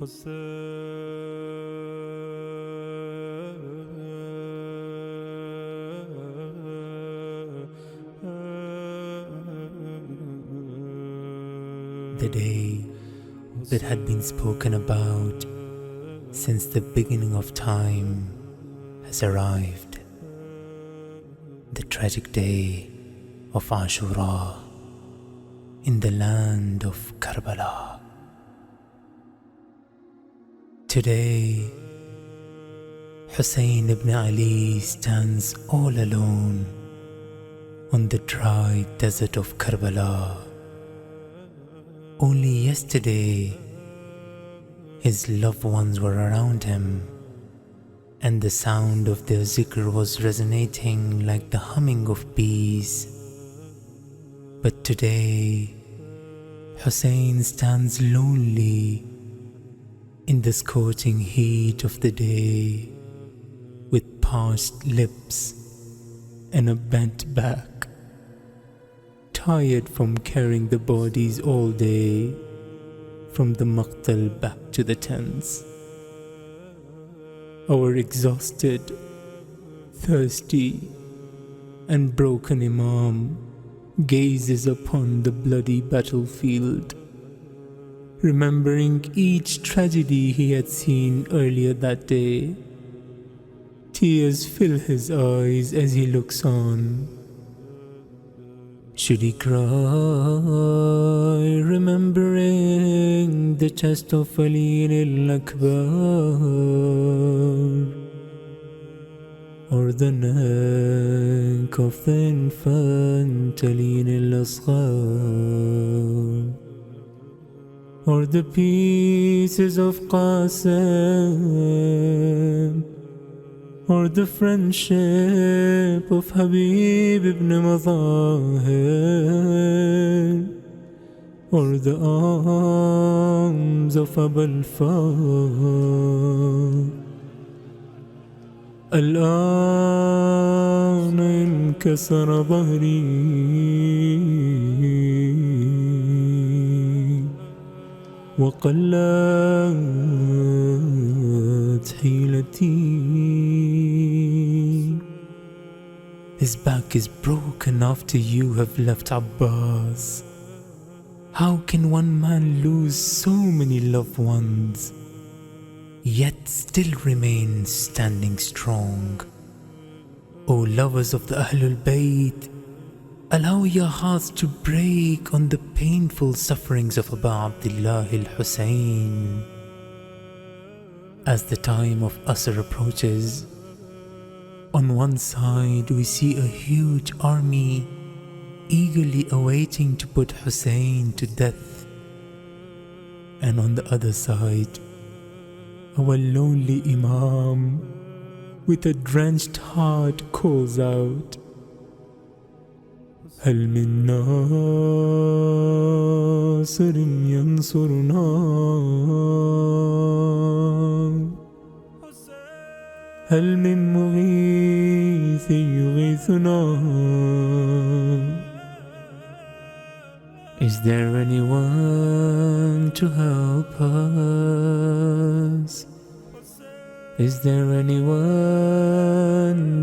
The day that had been spoken about since the beginning of time has arrived. The tragic day of Ashura in the land of Karbala. Today, Husayn ibn Ali stands all alone on the dry desert of Karbala. Only yesterday, his loved ones were around him, and the sound of their zikr was resonating like the humming of bees. But today, Husayn stands lonely in the scorching heat of the day, with parched lips and a bent back, tired from carrying the bodies all day from the Maqtal back to the tents. Our exhausted, thirsty and broken Imam gazes upon the bloody battlefield, remembering each tragedy he had seen earlier that day. Tears fill his eyes as he looks on. Should he cry, remembering the chest of Ali al-Akbar, or the neck of the infant Ali al-Asghar, or the pieces of Qasim, or the friendship of Habib ibn Madahir, or the arms of Aba al-Fadl. الآن انكسر ظهري وقلت حيلتي. His back is broken after you have left Abbas. How can one man lose so many loved ones, yet still remain standing strong? O lovers of the Ahlul Bayt, allow your hearts to break on the painful sufferings of Aba Abdillah al-Husayn. As the time of Asr approaches, on one side we see a huge army eagerly awaiting to put Husayn to death, and on the other side, our lonely Imam with a drenched heart calls out, هل من ناصر ينصرنا هل من مغيث يغيثنا. Is there anyone to help us? Is there anyone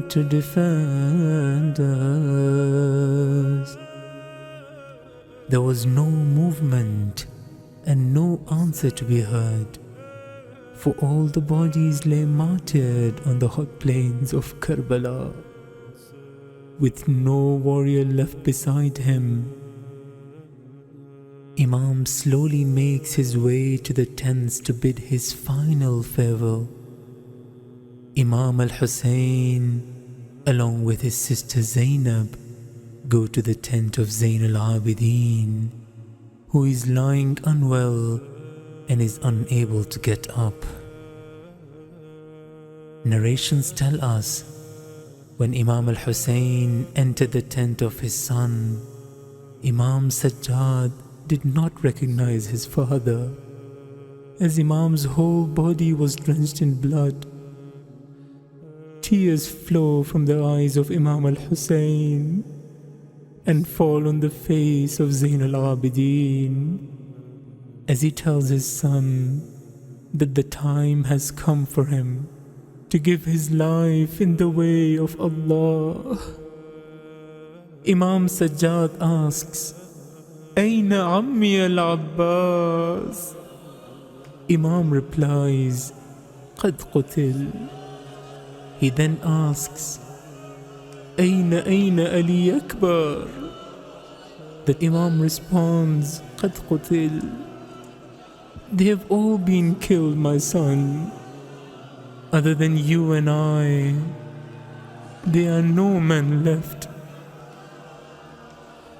to defend us? There was no movement and no answer to be heard, for all the bodies lay martyred on the hot plains of Karbala, with no warrior left beside him. Imam slowly makes his way to the tents to bid his final farewell. Imam al-Husayn, along with his sister Zainab, go to the tent of Zain al-Abidin, who is lying unwell and is unable to get up. Narrations tell us, when Imam al-Husayn entered the tent of his son, Imam Sajjad did not recognize his father, as Imam's whole body was drenched in blood. Tears flow from the eyes of Imam al-Husayn and fall on the face of Zain al-Abidin as he tells his son that the time has come for him to give his life in the way of Allah. Imam Sajjad asks, Aina Ammi al-Abbas? Imam replies, Qad qutil. He then asks, Aina Ali Akbar? The Imam responds, Qad qutil. They have all been killed, my son. Other than you and I, there are no men left.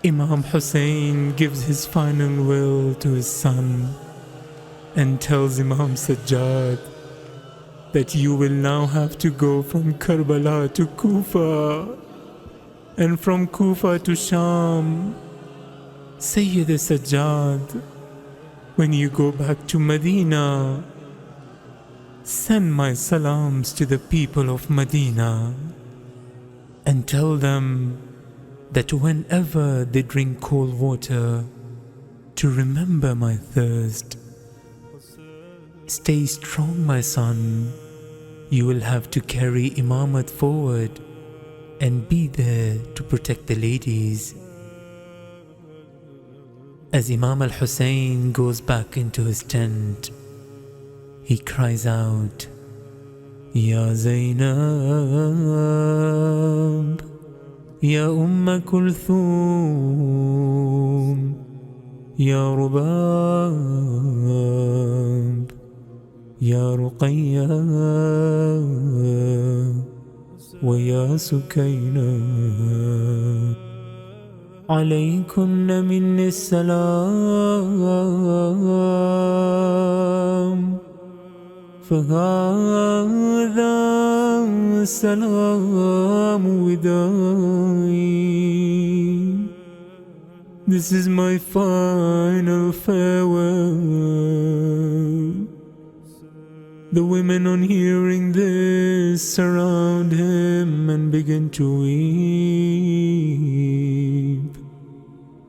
Imam Hussain gives his final will to his son and tells Imam Sajjad that you will now have to go from Karbala to Kufa and from Kufa to Sham. Sayyid Sajjad, when you go back to Medina, send my salams to the people of Medina and tell them that whenever they drink cold water, to remember my thirst. Stay strong, my son. You will have to carry Imamat forward and be there to protect the ladies. As Imam al-Husayn goes back into his tent, he cries out, Ya Zainab, Ya Kulthum, Ya Rubab, Ya Ruqayya, wa Ya Sukayna. عليكن مني السلام فهذا السلام وداعي. This is my final farewell. The women, on hearing this, surround him and begin to weep.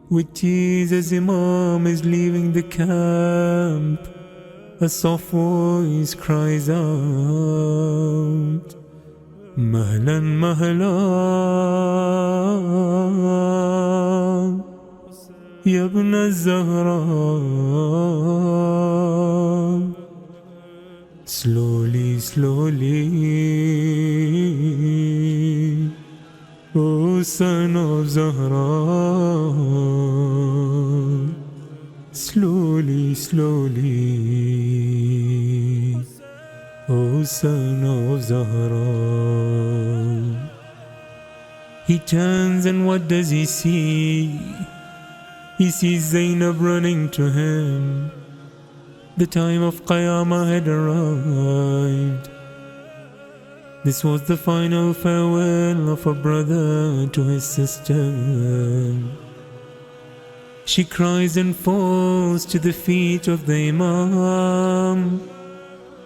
With tears as Imam is leaving the camp, a soft voice cries out, Mahlan mahlan, Ya ibn al-Zahra. Slowly, slowly, O son of Zahra. Slowly, slowly, O son of Zahra. He turns and what does he see? He sees Zainab running to him. The time of Qiyamah had arrived. This was the final farewell of a brother to his sister. She cries and falls to the feet of the Imam.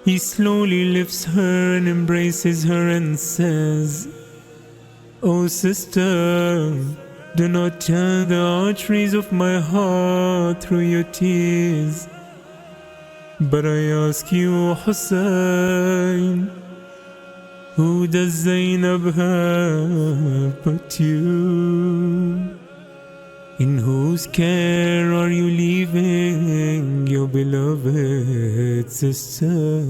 He slowly lifts her and embraces her and says, O sister, do not tear the arteries of my heart through your tears. But I ask you, Hussain, who does Zainab have but you? In whose care are you leaving your beloved sister?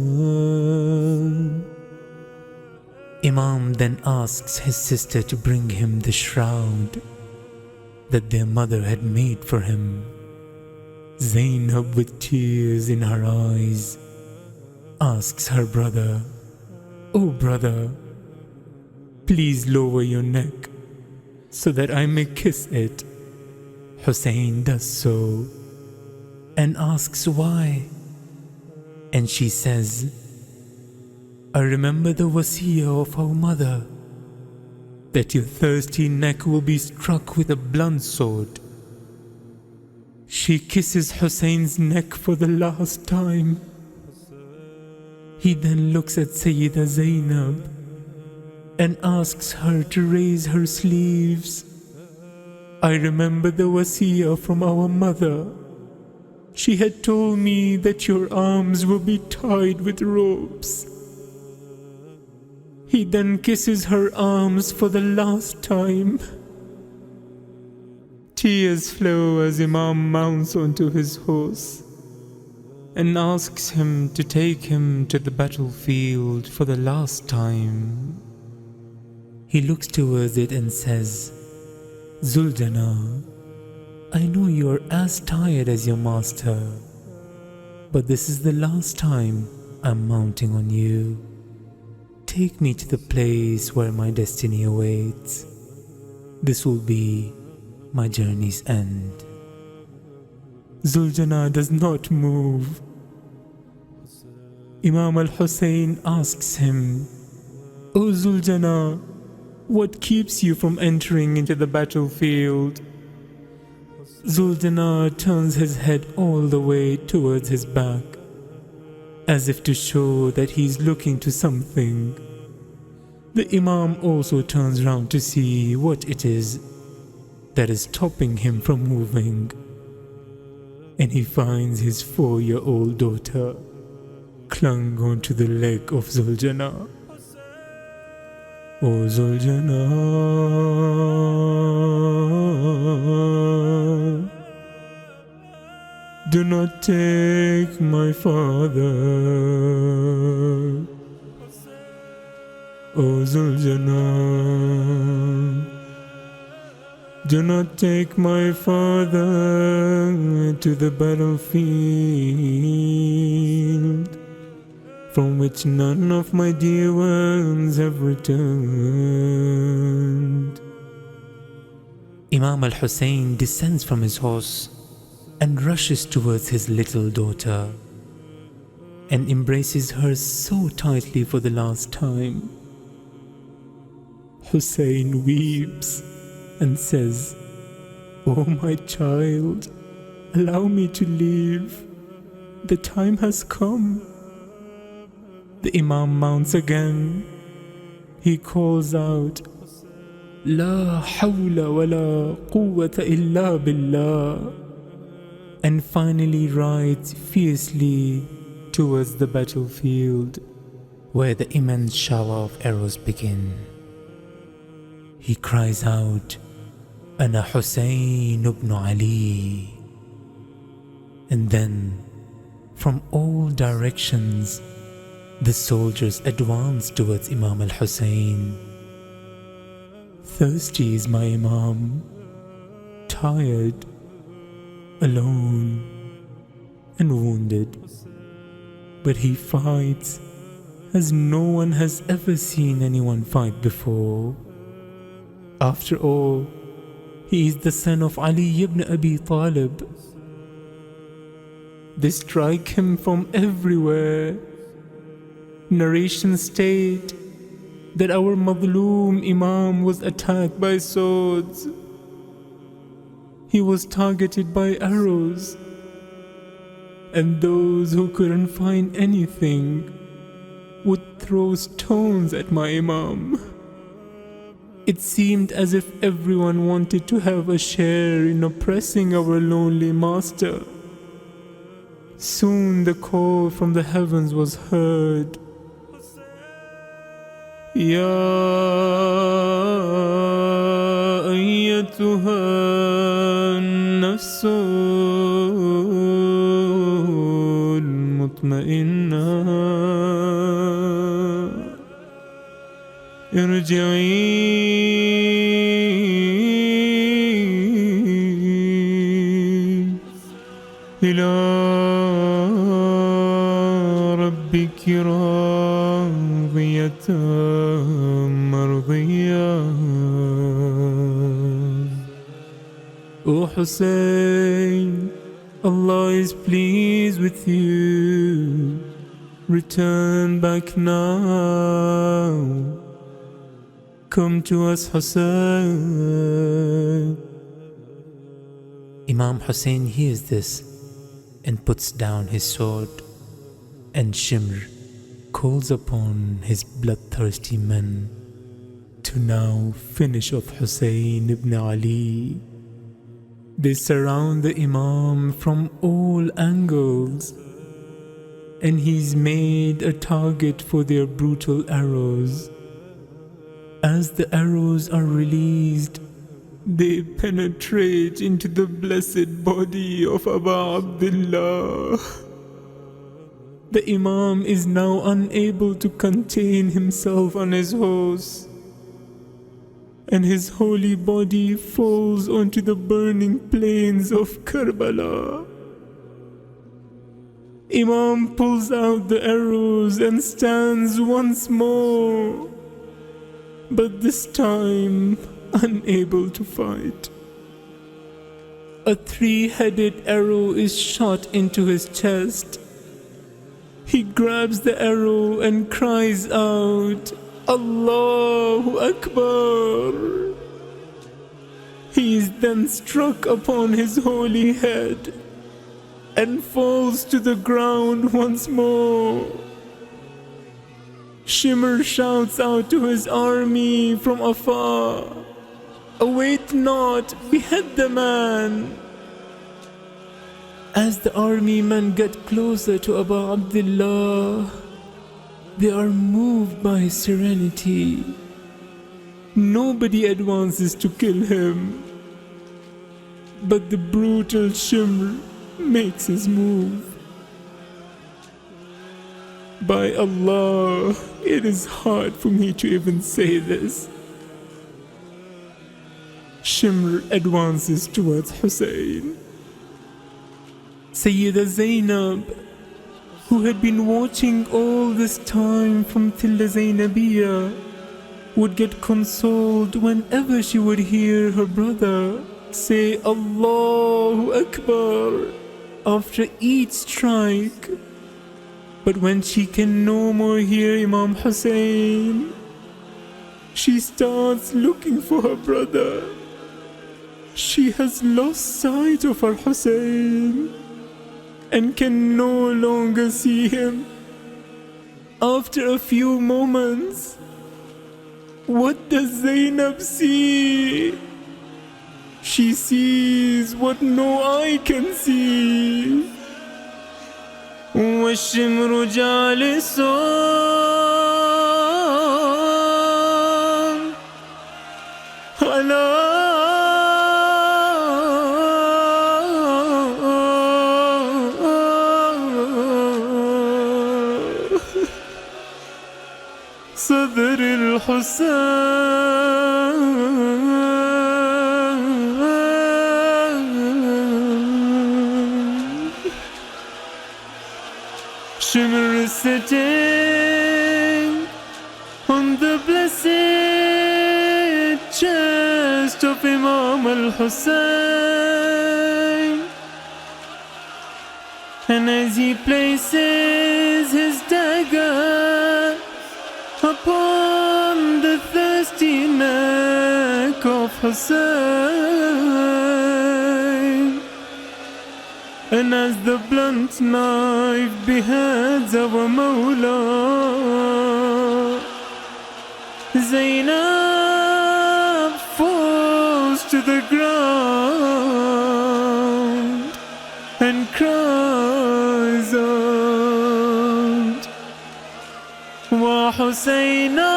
Imam then asks his sister to bring him the shroud that their mother had made for him. Zainab, with tears in her eyes, asks her brother, "Oh brother, please lower your neck so that I may kiss it." Hussain does so and asks why. And she says, "I remember the wasiyah of our mother, that your thirsty neck will be struck with a blunt sword." She kisses Hussain's neck for the last time. He then looks at Sayyida Zainab and asks her to raise her sleeves. "I remember the wasiyah from our mother, She had told me that your arms will be tied with ropes. He then kisses her arms for the last time. Tears flow as Imam mounts onto his horse and asks him to take him to the battlefield for the last time. He looks towards it and says, Zuljana, I know you are as tired as your master, but this is the last time I'm mounting on you. Take me to the place where my destiny awaits. This will be my journey's end. Zuljana does not move. Imam al-Husayn asks him, O Zuljana, what keeps you from entering into the battlefield? Zuljana turns his head all the way towards his back, as if to show that he is looking to something. The Imam also turns round to see what it is that is stopping him from moving, and he finds his 4-year-old daughter clung onto the leg of Zuljana. O Zuljana, do not take my father. O Zuljana, do not take my father to the battlefield, from which none of my dear ones have returned. Imam al-Husayn descends from his horse and rushes towards his little daughter and embraces her so tightly for the last time. Hussain weeps and says, "Oh my child, allow me to leave. The time has come." The Imam mounts again. He calls out, "La hawla wa la quwwata illa billah," and finally rides fiercely towards the battlefield where the immense shower of arrows begin. He cries out, "Ana Husayn ibn Ali." And then, from all directions, the soldiers advance towards Imam al-Husayn. Thirsty is my Imam, tired, alone, and wounded. But he fights as no one has ever seen anyone fight before. After all, he is the son of Ali ibn Abi Talib. They strike him from everywhere. Narrations state that our Madloom Imam was attacked by swords. He was targeted by arrows, and those who couldn't find anything would throw stones at my Imam. It seemed as if everyone wanted to have a share in oppressing our lonely master. Soon the call from the heavens was heard. Ya ayyatuha nafsul mutma'inna irji'i ila rabbiki radiyatan mardiyah. O Hussain, Allah is pleased with you. Return back now. Come to us, Hussain. Imam Hussain hears this and puts down his sword, and Shimr calls upon his bloodthirsty men to now finish off Hussain ibn Ali They surround the Imam from all angles, and he's made a target for their brutal arrows. As the arrows are released, they penetrate into the blessed body of Aba Abdillah. The Imam is now unable to contain himself on his horse, and his holy body falls onto the burning plains of Karbala. Imam pulls out the arrows and stands once more, but this time unable to fight. A three-headed arrow is shot into his chest. He grabs the arrow and cries out, Allahu Akbar. He is then struck upon his holy head and falls to the ground once more. Shimr shouts out to his army from afar, Await not, behead the man. As the army men get closer to Aba Abdillah, they are moved by his serenity. Nobody advances to kill him, but the brutal Shimr makes his move. By Allah, it is hard for me to even say this. Shimr advances towards Hussain. Sayyida Zainab, who had been watching all this time from Tilla Zainabiyya, would get consoled whenever she would hear her brother say Allahu Akbar after each strike. But when she can no more hear Imam Hussain, she starts looking for her brother. She has lost sight of her Hussain and can no longer see him. After a few moments, what does Zainab see? She sees what no eye can see. والشمر جالس على صدر الحسين. Shimr is sitting on the blessed chest of Imam al-Husayn, and as he places his dagger upon the thirsty neck of Hussain, and as the blunt knife beheads our Mawla, Zainab falls to the ground and cries out, Wa Husayna,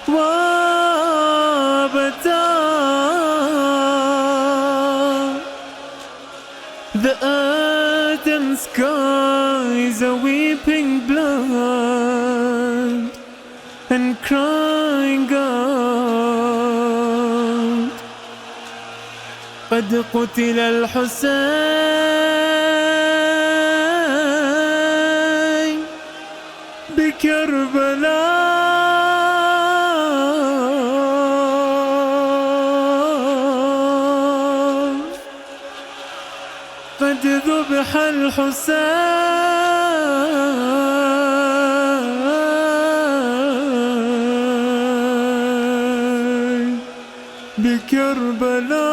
wa bata. The earth and skies are weeping blood and crying out, قد قتل الحسين بكربلاء. قد ذبح الحسين بكربلاء.